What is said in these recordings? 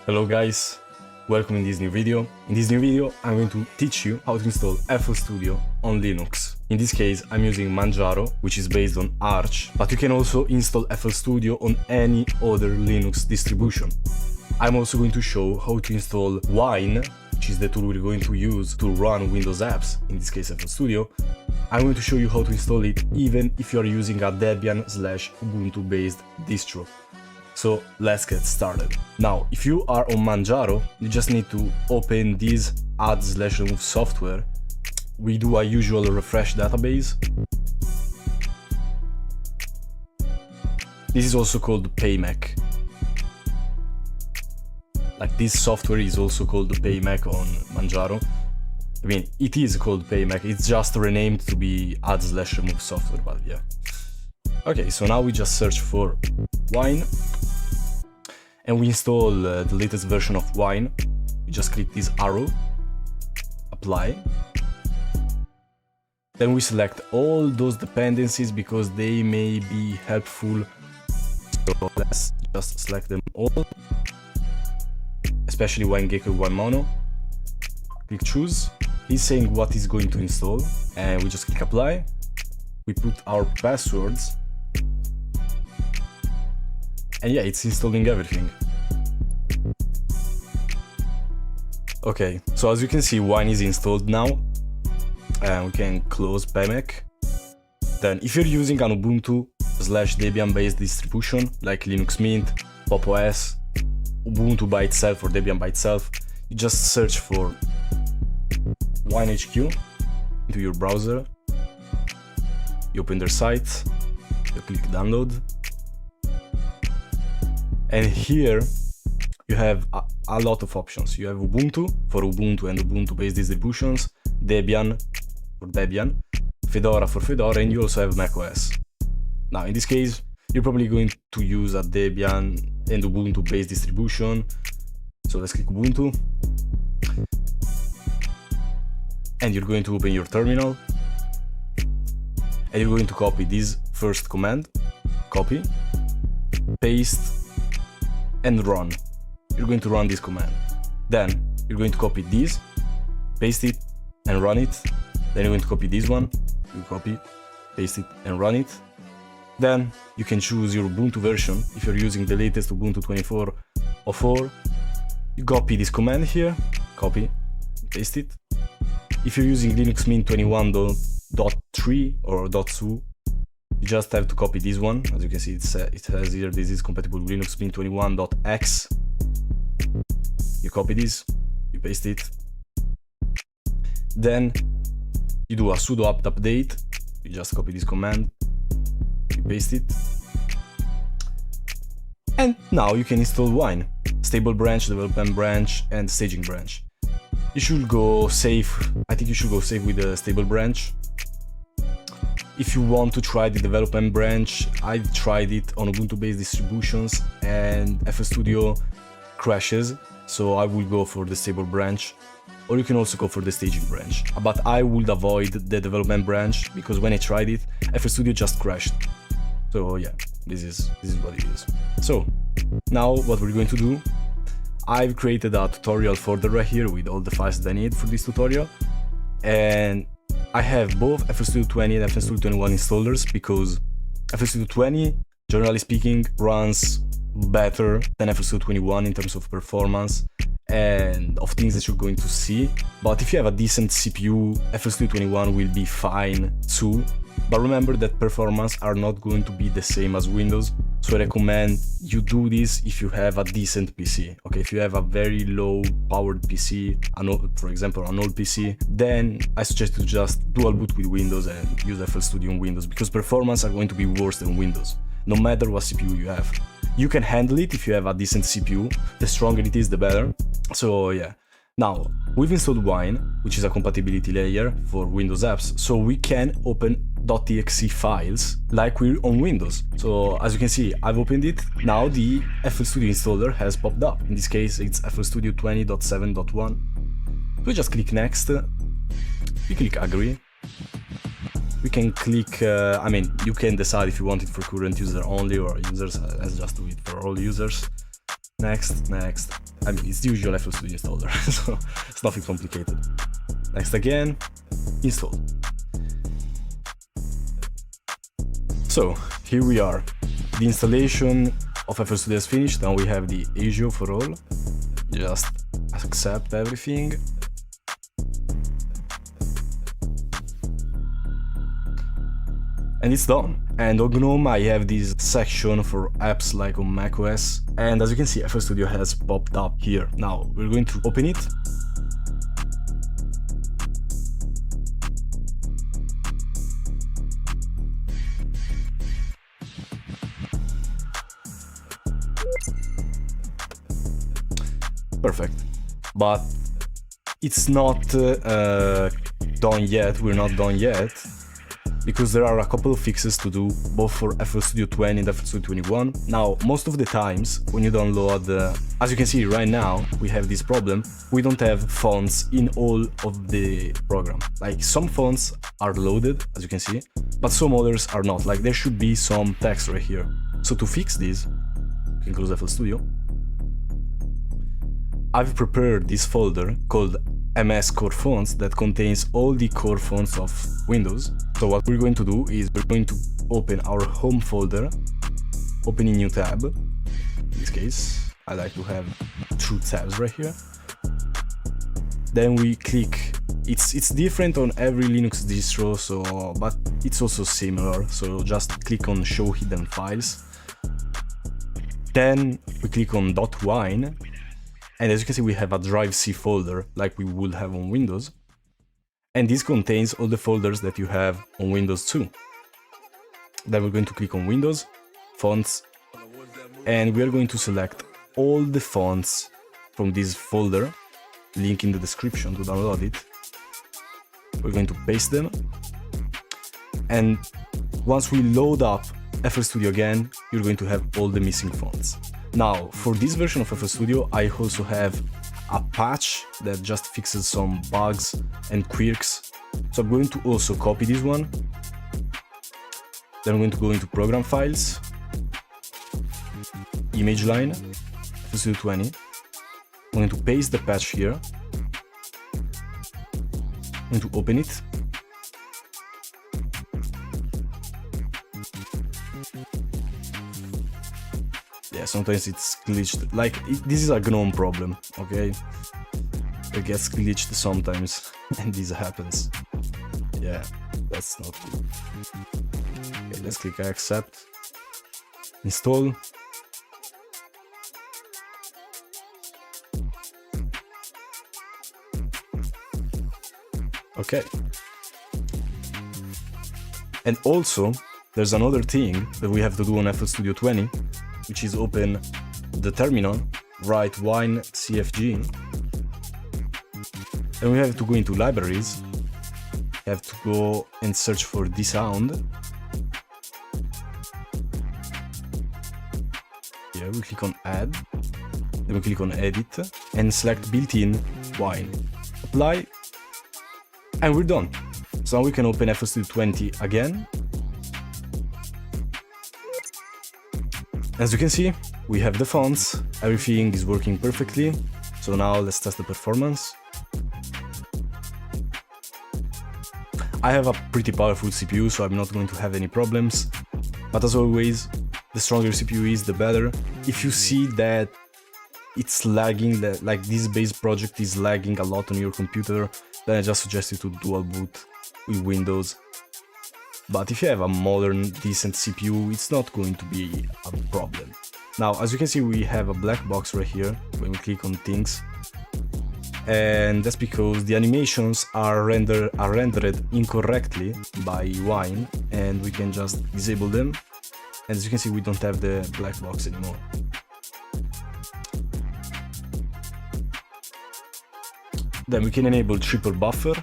Hello guys, welcome in this new video. In this new video, I'm going to teach you how to install FL Studio on Linux. In this case, I'm using Manjaro, which is based on Arch, but you can also install FL Studio on any other Linux distribution. I'm also going to show how to install Wine, which is the tool we're going to use to run Windows apps, in this case FL Studio. I'm going to show you how to install it even if you are using a Debian/Ubuntu based distro. So let's get started. Now, if you are on Manjaro, you just need to open this add/remove software. We do a usual refresh database. This is also called PayMac. Like, this software is also called PayMac on Manjaro. I mean, it is called PayMac, it's just renamed to be add/remove software, but yeah. Okay, so now we just search for Wine and we install the latest version of Wine. We just click this arrow, apply. Then we select all those dependencies because they may be helpful. So let's just select them all, especially winecfg mono. Click choose. He's saying what he's going to install, and we just click apply. We put our passwords. And yeah, it's installing everything. Okay, so as you can see, Wine is installed now. And we can close PayMac. Then if you're using an Ubuntu/Debian based distribution like Linux Mint, Pop! OS, Ubuntu by itself or Debian by itself, you just search for winehq into your browser. You open their site, you click download. And here you have a lot of options. You have Ubuntu for Ubuntu and Ubuntu based distributions, Debian for Debian, Fedora for Fedora, and you also have macOS. Now in this case, you're probably going to use a Debian and Ubuntu based distribution. So let's click Ubuntu. And you're going to open your terminal. And you're going to copy this first command, copy, paste, and run. You're going to run this command. Then you're going to copy this, paste it, and run it. Then you're going to copy this one, you copy, paste it, and run it. Then you can choose your Ubuntu version. If you're using the latest Ubuntu 24.04, you copy this command here, copy, paste it. If you're using Linux Mint 21.3 or .2, you just have to copy this one. As you can see, it has here, this is compatible with Linux Mint 21.x. You copy this, you paste it. Then you do a sudo apt update. You just copy this command, you paste it. And now you can install Wine. Stable branch, development branch, and staging branch. You should go safe. I think you should go safe with the stable branch. If you want to try the development branch, I tried it on Ubuntu based distributions and FL Studio crashes, so I will go for the stable branch, or you can also go for the staging branch. But I would avoid the development branch because when I tried it, FL Studio just crashed. So yeah, this is what it is. So now what we're going to do, I've created a tutorial folder right here with all the files that I need for this tutorial, and I have both FL Studio 20 and FL Studio 21 installers because FL Studio 20, generally speaking, runs better than FL Studio 21 in terms of performance and of things that you're going to see. But if you have a decent CPU, FL Studio 21 will be fine too. But remember that performance are not going to be the same as Windows, so I recommend you do this if you have a decent PC. Okay, if you have a very low powered PC, for example an old PC, then I suggest you just dual boot with Windows and use FL Studio on Windows because performance are going to be worse than Windows, no matter what CPU you have. You can handle it if you have a decent CPU, the stronger it is the better. So yeah. Now, we've installed Wine, which is a compatibility layer for Windows apps, so we can open .exe files like we're on Windows. So as you can see, I've opened it. Now the FL Studio installer has popped up. In this case, it's FL Studio 20.7.1. We just click next, we click agree. We can click, you can decide if you want it for current user only or users. Let's just do it for all users. Next, next, I mean, it's the usual FL Studio installer, so it's nothing complicated. Next again, install. So here we are. The installation of FL Studio is finished. Now we have the ASIO for all. Just accept everything. And it's done. And on GNOME I have this section for apps like on macOS, and as you can see FL Studio has popped up here. Now we're going to open it. Perfect. But it's not done yet, we're not done yet, because there are a couple of fixes to do, both for FL Studio 20 and FL Studio 21. Now, most of the times, when you download, as you can see right now, we have this problem. We don't have fonts in all of the program. Like, some fonts are loaded, as you can see, but some others are not. Like, there should be some text right here. So to fix this, you can close FL Studio. I've prepared this folder called MS Core Fonts that contains all the core fonts of Windows. So what we're going to do is we're going to open our home folder, open a new tab. In this case, I like to have 2 tabs right here. Then we click, it's different on every Linux distro, so but it's also similar. So just click on Show Hidden Files. Then we click on .wine. And as you can see, we have a drive C folder like we would have on Windows. And this contains all the folders that you have on Windows too. Then we're going to click on Windows, Fonts, and we are going to select all the fonts from this folder, link in the description to download it. We're going to paste them. And once we load up FL Studio again, you're going to have all the missing fonts. Now, for this version of FL Studio, I also have a patch that just fixes some bugs and quirks. So I'm going to also copy this one. Then I'm going to go into Program Files, Image Line, FL Studio 20. I'm going to paste the patch here. I'm going to open it. Yeah, sometimes it's glitched. Like, this is a GNOME problem, okay? It gets glitched sometimes, and this happens. Yeah, that's not good. Okay, let's click accept. Install. Okay. And also, there's another thing that we have to do on FL Studio 20, which is open the terminal, write winecfg, and we have to go into libraries, have to go and search for the sound. Here we click on add, then we click on edit, and select built-in wine. Apply, and we're done. So now we can open FL Studio 20 again. As you can see, we have the fonts, everything is working perfectly. So now let's test the performance. I have a pretty powerful CPU, so I'm not going to have any problems. But as always, the stronger CPU is, the better. If you see that it's lagging, that like this base project is lagging a lot on your computer, then I just suggest you to dual boot with Windows. But if you have a modern, decent CPU, it's not going to be a problem. Now, as you can see, we have a black box right here when we click on things. And that's because the animations are rendered incorrectly by Wine, and we can just disable them. And as you can see, we don't have the black box anymore. Then we can enable triple buffer.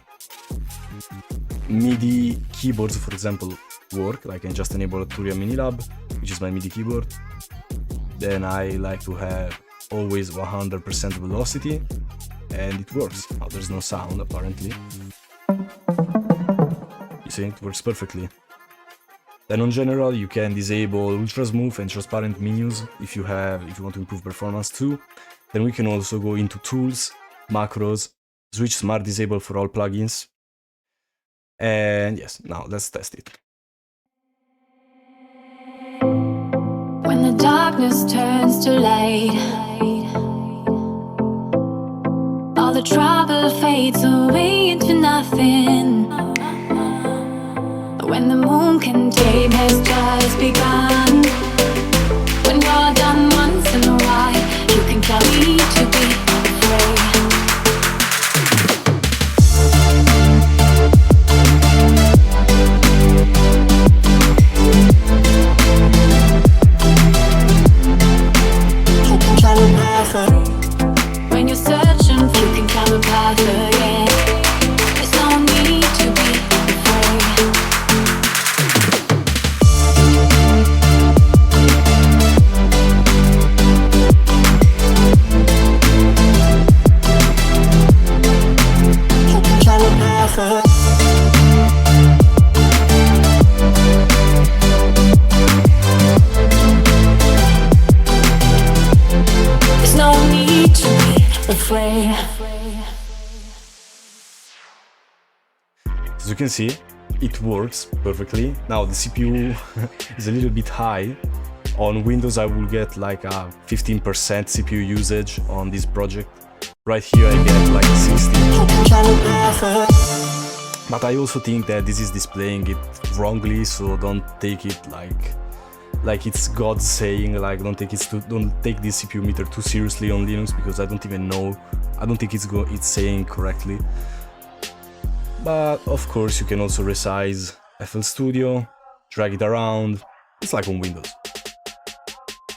MIDI keyboards, for example, work. I can just enable a Turia Minilab, which is my MIDI keyboard. Then I like to have always 100% velocity, and it works. Now there's no sound apparently. You see, it works perfectly. Then on general, you can disable ultra smooth and transparent menus if you want to improve performance too. Then we can also go into tools, macros, switch smart disable for all plugins. And yes, now let's test it. When the darkness turns to light, all the trouble fades away into nothing. When the moon can tape has just begun. When you're done once in a while, you can tell me to be afraid. When you're searching, you can count the path again. There's no need to be afraid. You can count the path again. Afraid. As you can see, it works perfectly. Now the CPU is a little bit high. On Windows I will get like a 15% CPU usage on this project. Right here I get like 60. But I also think that this is displaying it wrongly, so don't take it like it's God saying, like don't take this CPU meter too seriously on Linux, because I don't even know, I don't think it's saying correctly. But of course you can also resize FL Studio, drag it around, it's like on Windows.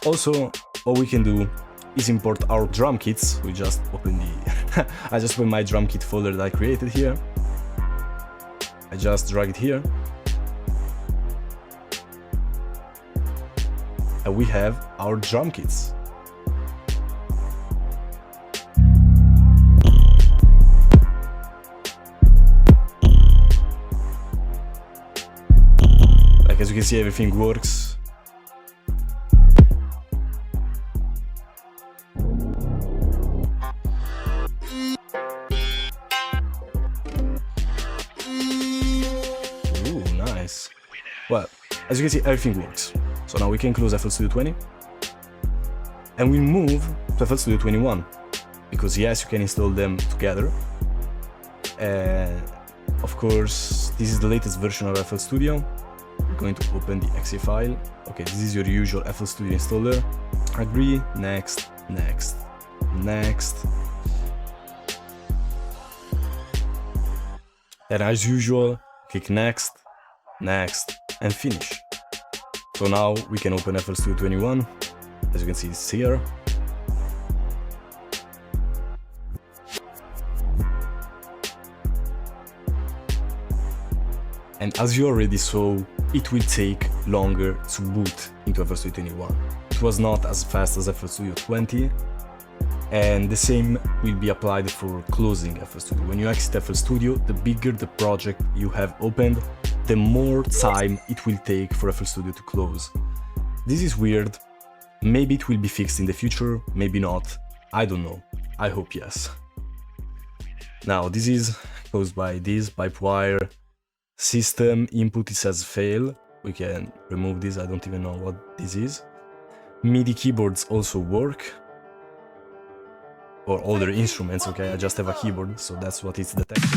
Also, what we can do is import our drum kits. We just open the I just opened my drum kit folder that I created here. I just drag it here. And we have our drum kits. Like, as you can see, everything works. Ooh, nice. Well, as you can see, everything works. So now we can close FL Studio 20 and we move to FL Studio 21, because yes, you can install them together. And of course, this is the latest version of FL Studio. We're going to open the exe file. Okay, this is your usual FL Studio installer. Agree, next, next, next. And as usual, click next, next, and finish. So now we can open FL Studio 21, as you can see it's here. And as you already saw, it will take longer to boot into FL Studio 21. It was not as fast as FL Studio 20, and the same will be applied for closing FL Studio. When you exit FL Studio, the bigger the project you have opened, the more time it will take for FL Studio to close. This is weird. Maybe it will be fixed in the future, maybe not. I don't know. I hope yes. Now this is caused by this pipewire system input. It says fail. We can remove this. I don't even know what this is. MIDI keyboards also work. Or other instruments, okay? I just have a keyboard, so that's what it's detected.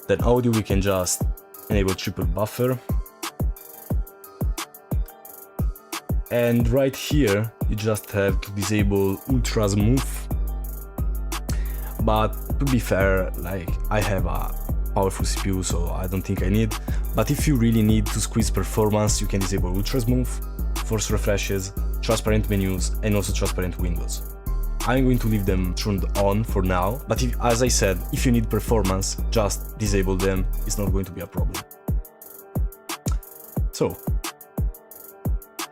Then audio, we can just enable triple buffer. And right here, you just have to disable ultra smooth. But to be fair, like, I have a powerful CPU, so I don't think I need. But if you really need to squeeze performance, you can disable ultra smooth, force refreshes, transparent menus, and also transparent windows. I'm going to leave them turned on for now, but as I said, if you need performance, just disable them, it's not going to be a problem. So,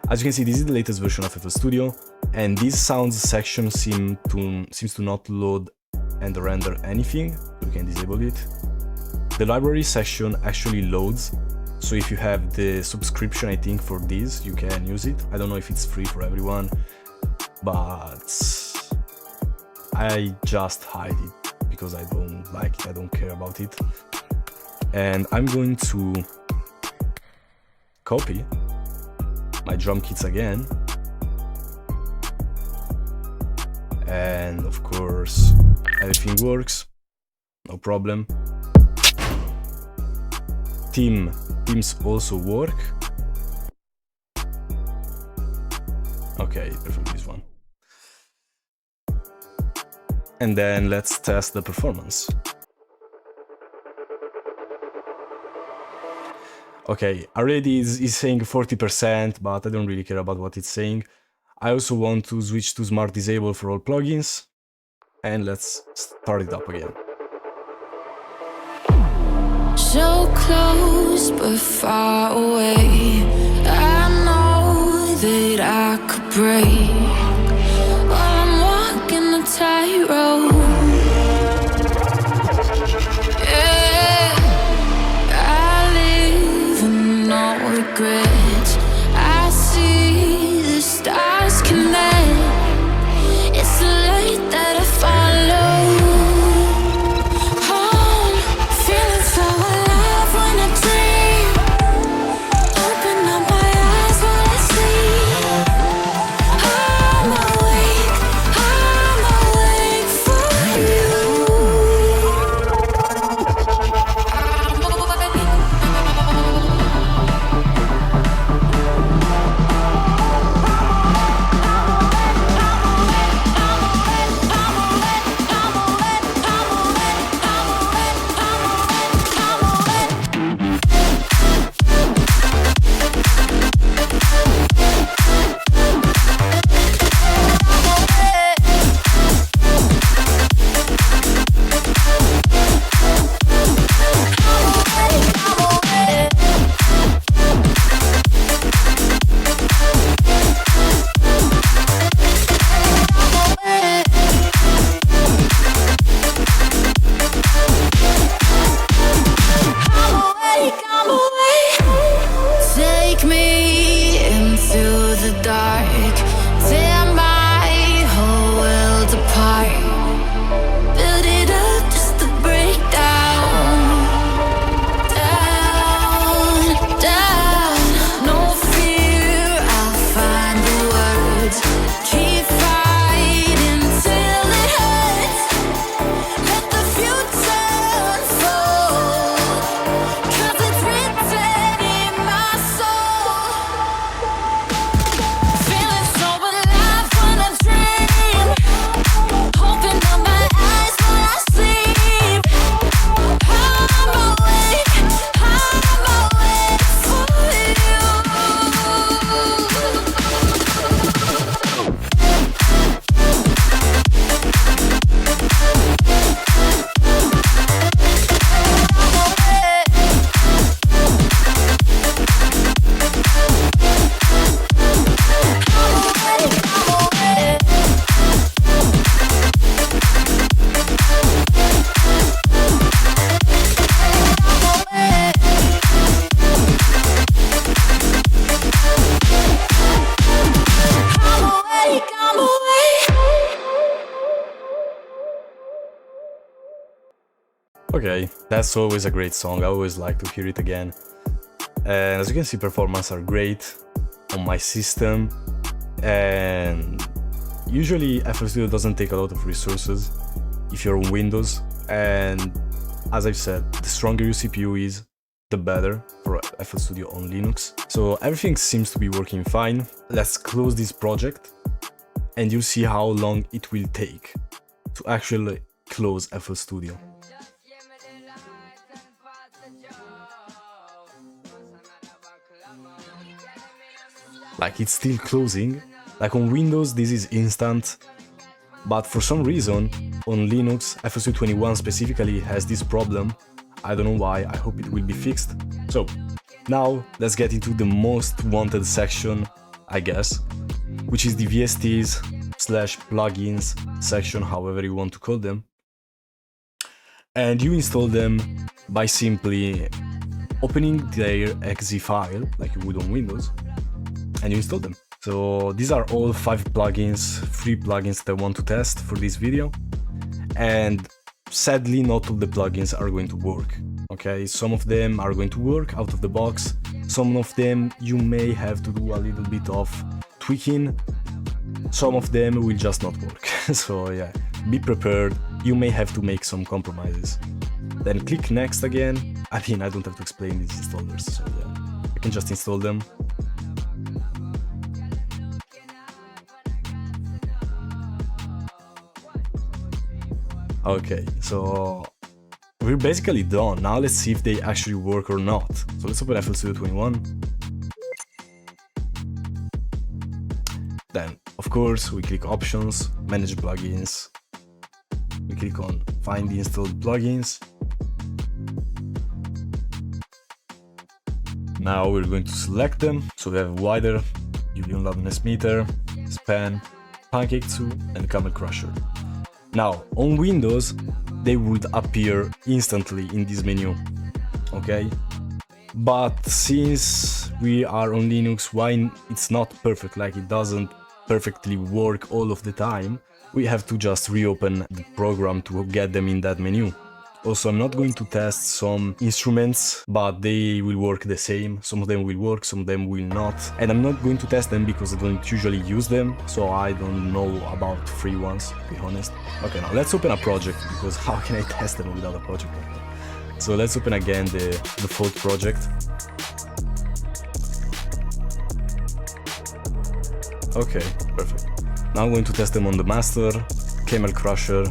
as you can see, this is the latest version of FL Studio, and this sounds section seems to not load and render anything, so we can disable it. The library section actually loads, So if you have the subscription, I think for this you can use it. I don't know if it's free for everyone, but I just hide it because I don't like it, I don't care about it. And I'm going to copy my drum kits again, and of course everything works, no problem. Teams also work. Okay, perfect, this one. And then let's test the performance. Okay, already is saying 40%, but I don't really care about what it's saying. I also want to switch to Smart Disable for all plugins. And let's start it up again. So close but far away, I know that I could break while I'm walking the tightrope. Yeah, I live with no regrets. I see the stars connect. It's the light that I follow. Okay, that's always a great song, I always like to hear it again. And as you can see, performance are great on my system, and usually FL Studio doesn't take a lot of resources if you're on Windows, and as I've said, the stronger your CPU is, the better for FL Studio on Linux. So everything seems to be working fine. Let's close this project and you'll see how long it will take to actually close FL Studio. Like, it's still closing. Like on Windows this is instant, but for some reason on Linux, FL Studio 21 specifically has this problem. I don't know why, I hope it will be fixed. So now let's get into the most wanted section, I guess, which is the VSTs / plugins section, however you want to call them. And you install them by simply opening their exe file like you would on Windows, and you install them. So these are all 5 plugins, free plugins that I want to test for this video, and sadly not all the plugins are going to work. Okay, some of them are going to work out of the box, some of them you may have to do a little bit of tweaking, some of them will just not work. So yeah, be prepared, you may have to make some compromises. Then click next again. I mean, I don't have to explain these installers, so yeah, I can just install them. Okay, so we're basically done. Now let's see if they actually work or not. So let's open FL Studio 21. Then, of course, we click Options, Manage Plugins. We click on Find the installed plugins. Now we're going to select them. So we have Wider, Julian Loudness Meter, Span, Pancake2, and Camel Crusher. Now, on Windows, they would appear instantly in this menu, okay? But since we are on Linux, why it's not perfect, like it doesn't perfectly work all of the time, we have to just reopen the program to get them in that menu. Also, I'm not going to test some instruments, but they will work the same. Some of them will work, some of them will not. And I'm not going to test them because I don't usually use them, so I don't know about free ones, to be honest. Okay, now let's open a project, because how can I test them without a project like that? So let's open again the default project. Okay, perfect. Now I'm going to test them on the master, Camel Crusher.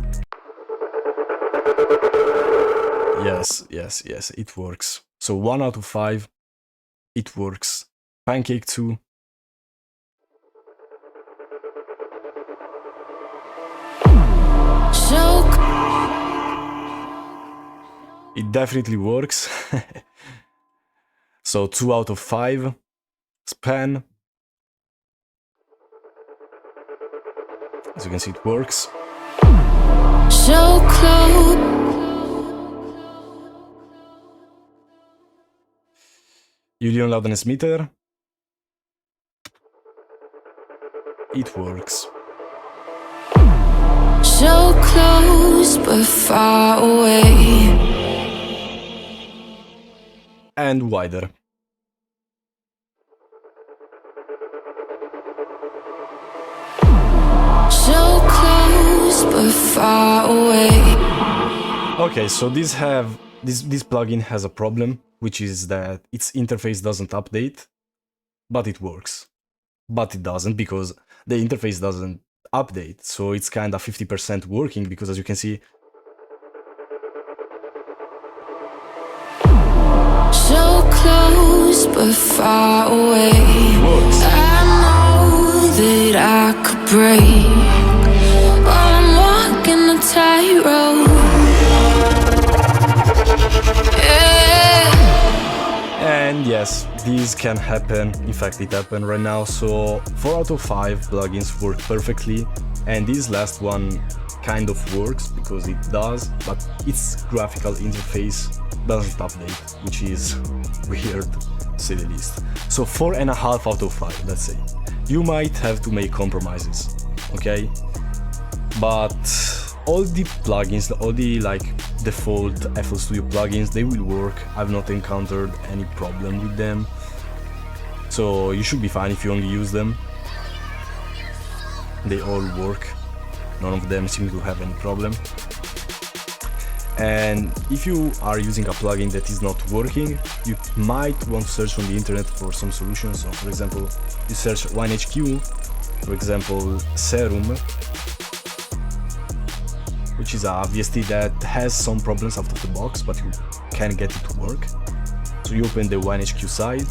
Yes, it works. So 1 out of 5, it works. Pancake2. It definitely works. So 2 out of 5. Span. As you can see, it works. So close. Julian Loudness Meter. It works. So close but far away. And Wider. So close but far away. Okay, so this plugin has a problem, which is that its interface doesn't update, but it works. But it doesn't, because the interface doesn't update, so it's kind of 50% working, because as you can see... So close but far away. It works. I know that I could break while I'm walking the tightrope. And yes, these can happen. In fact, it happened right now. So 4 out of 5 plugins work perfectly, and this last one kind of works because it does, but its graphical interface doesn't update, which is weird to say the least. So 4.5 out of 5, let's say. You might have to make compromises, okay? But all the plugins, all the default FL Studio plugins, they will work. I've not encountered any problem with them, so you should be fine if you only use them. They all work. None of them seem to have any problem. And if you are using a plugin that is not working, you might want to search on the internet for some solutions. So for example, you search winecfg, for example Serum, which is a VST that has some problems out of the box, but you can get it to work. So you open the winecfg site,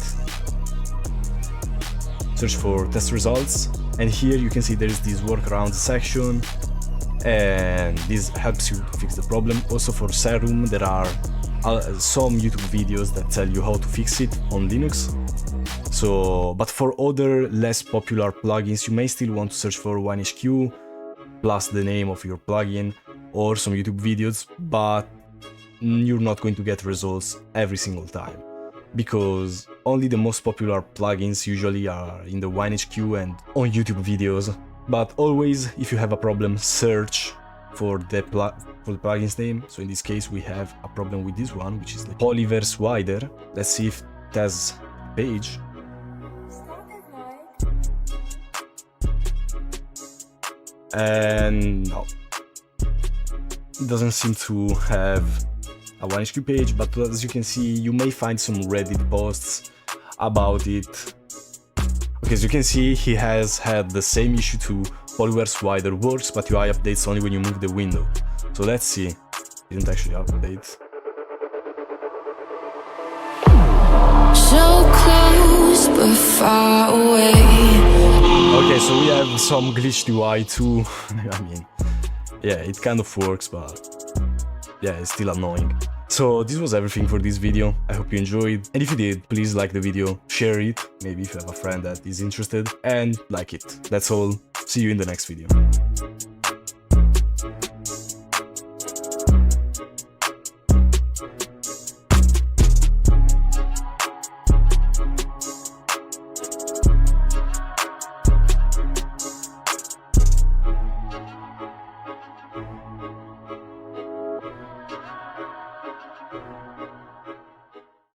search for test results, and here you can see there is this workaround section, and this helps you to fix the problem. Also for Serum, there are some YouTube videos that tell you how to fix it on Linux. So, but for other less popular plugins, you may still want to search for winecfg plus the name of your plugin or some YouTube videos, but you're not going to get results every single time. because only the most popular plugins usually are in the winecfg and on YouTube videos. But always, if you have a problem, search for the plugin's name. So in this case, we have a problem with this one, which is the Polyverse Wider. Let's see if it has a page. And no, it doesn't seem to have a winecfg page, but as you can see, you may find some Reddit posts about it. Okay, as you can see, he has had the same issue to Polyverse Wider works, but UI updates only when you move the window. So let's see. It didn't actually update. So close but far away. Okay, so we have some glitched UI too. I mean, yeah, it kind of works, but yeah, it's still annoying. So this was everything for this video. I hope you enjoyed, and if you did, please like the video, share it, maybe if you have a friend that is interested, and like it. That's all. See you in the next video.